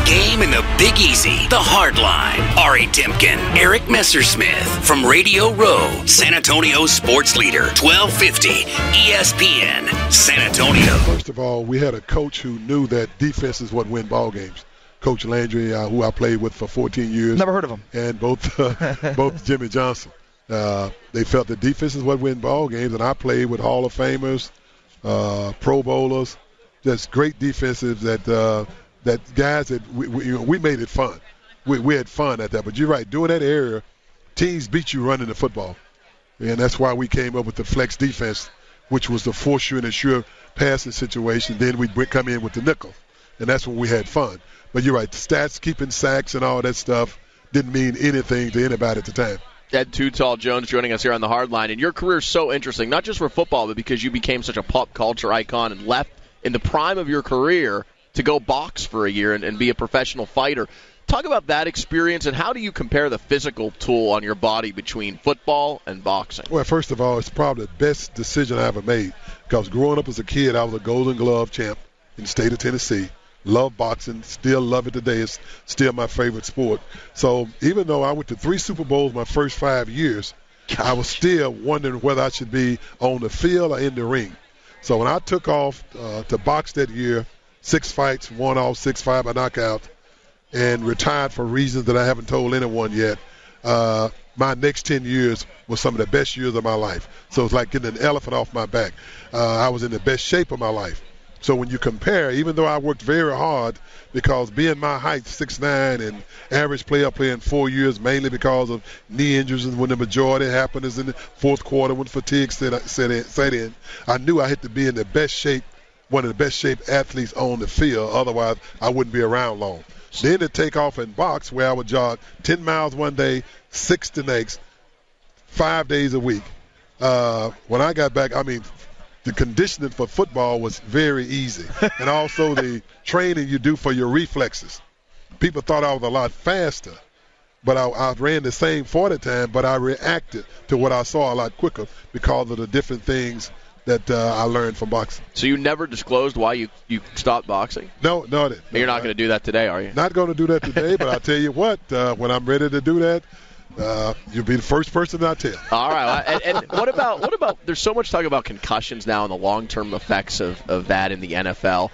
game in the Big Easy, the Hard Line. Ari Timken, Eric Messersmith from Radio Row, San Antonio sports leader, 1250 ESPN, San Antonio. First of all, we had a coach who knew that defense is what win ball games. Coach Landry, who I played with for 14 years. Never heard of him. And both Jimmy Johnson. They felt that defense is what win ball games, and I played with Hall of Famers, Pro Bowlers, just great defensives that guys that we made it fun. We had fun at that. But you're right, during that era, teams beat you running the football. And that's why we came up with the flex defense, which was the force you in a sure passing situation. Then we'd come in with the nickel. And that's when we had fun. But you're right, the stats, keeping sacks and all that stuff didn't mean anything to anybody at the time. Ed Too Tall Jones joining us here on the Hard Line. And your career is so interesting, not just for football, but because you became such a pop culture icon and left in the prime of your career to go box for a year and be a professional fighter. Talk about that experience, and how do you compare the physical toll on your body between football and boxing? Well, first of all, it's probably the best decision I ever made, because growing up as a kid, I was a Golden Glove champ in the state of Tennessee. Love boxing, still love it today. It's still my favorite sport. So even though I went to 3 Super Bowls my first 5 years, I was still wondering whether I should be on the field or in the ring. So when I took off to box that year, 6 fights, 1 off, 6-5 by knockout, and retired for reasons that I haven't told anyone yet, my next 10 years was some of the best years of my life. So it's like getting an elephant off my back. I was in the best shape of my life. So when you compare, even though I worked very hard, because being my height, 6'9", and average player playing 4 years, mainly because of knee injuries, and when the majority happened is in the fourth quarter when fatigue set in, I knew I had to be in the best shape, one of the best shape athletes on the field. Otherwise, I wouldn't be around long. Then to take off and box, where I would jog 10 miles one day, 6 the next, 5 days a week. When I got back, the conditioning for football was very easy. And also the training you do for your reflexes. People thought I was a lot faster, but I ran the same 40 time, but I reacted to what I saw a lot quicker because of the different things that I learned from boxing. So you never disclosed why you stopped boxing? No. You're not going to do that today, are you? Not going to do that today, but I'll tell you what, when I'm ready to do that, you'll be the first person I tell. All right. And what about? There's so much talk about concussions now and the long-term effects of that in the NFL.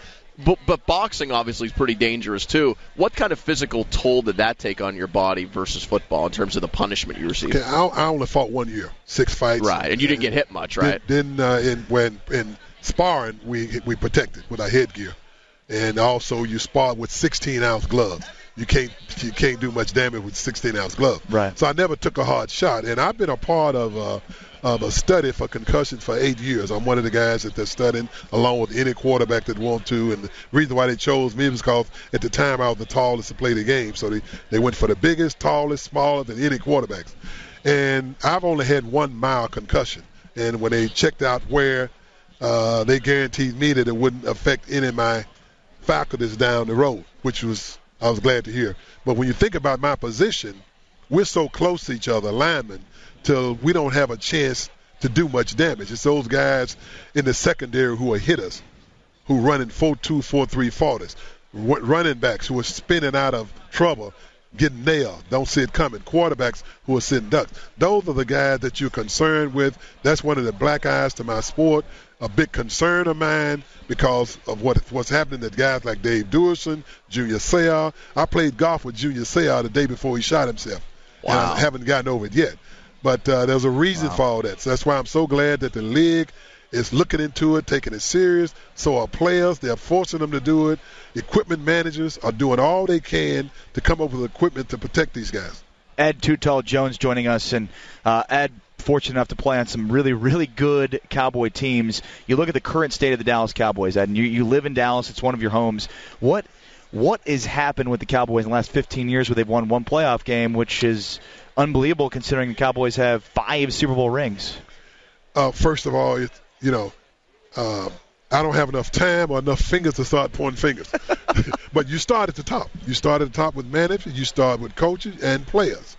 But boxing obviously is pretty dangerous too. What kind of physical toll did that take on your body versus football in terms of the punishment you received? Okay, I only fought 1 year, 6 fights. Right, and you didn't get hit much, right? Then in sparring, we protected with our headgear, and also you spar with 16-ounce gloves. You can't do much damage with 16-ounce gloves. Right. So I never took a hard shot, and I've been a part of a study for concussions for 8 years. I'm one of the guys that they're studying, along with any quarterback that want to. And the reason why they chose me was because at the time I was the tallest to play the game. So they went for the biggest, tallest, smaller than any quarterbacks. And I've only had 1 mild concussion. And when they checked out where, they guaranteed me that it wouldn't affect any of my faculties down the road, which I was glad to hear. But when you think about my position, we're so close to each other, linemen, till we don't have a chance to do much damage. It's those guys in the secondary who are hitters, who run in 4.2, 4.3 40s, running backs who are spinning out of trouble, getting nailed, don't see it coming, quarterbacks who are sitting ducks. Those are the guys that you're concerned with. That's one of the black eyes to my sport, a big concern of mine because of what's happening to guys like Dave Duerson, Junior Seau. I played golf with Junior Seau the day before he shot himself. Wow. And I haven't gotten over it yet. But there's a reason for all that. So that's why I'm so glad that the league is looking into it, taking it serious. So are players. They're forcing them to do it. Equipment managers are doing all they can to come up with equipment to protect these guys. Ed Too Tall Jones joining us. And Ed, fortunate enough to play on some really, really good Cowboy teams. You look at the current state of the Dallas Cowboys, Ed, and you live in Dallas. It's one of your homes. What has happened with the Cowboys in the last 15 years where they've won 1 playoff game, which is unbelievable considering the Cowboys have 5 Super Bowl rings? First of all, I don't have enough time or enough fingers to start pointing fingers. But you start at the top. You start at the top with managers. You start with coaches and players.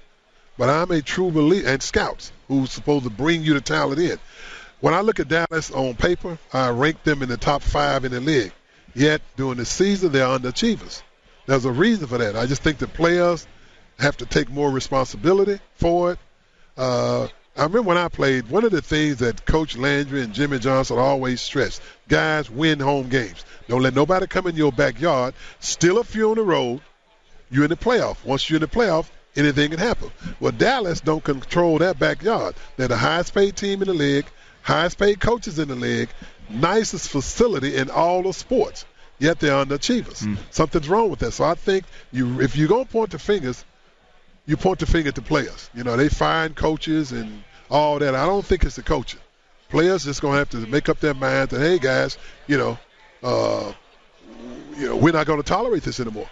But I'm a true believer, and scouts, who's supposed to bring you the talent in. When I look at Dallas on paper, I rank them in the top 5 in the league. Yet, during the season, they're underachievers. There's a reason for that. I just think the players have to take more responsibility for it. I remember when I played, one of the things that Coach Landry and Jimmy Johnson always stressed, guys, win home games. Don't let nobody come in your backyard. Still a few on the road. You're in the playoff. Once you're in the playoff, anything can happen. Well, Dallas don't control that backyard. They're the highest paid team in the league, highest paid coaches in the league, nicest facility in all of sports, yet they're underachievers. Something's wrong with that. So I think if you're going to point the fingers, you point the finger at the players. They find coaches and all that. I don't think it's the coaching. Players just going to have to make up their minds that, hey, guys, we're not going to tolerate this anymore.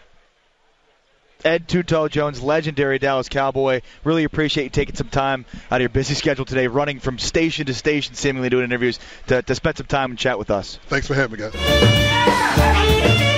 Ed Two-Toe Jones, legendary Dallas Cowboy. Really appreciate you taking some time out of your busy schedule today, running from station to station, seemingly doing interviews, to spend some time and chat with us. Thanks for having me, guys.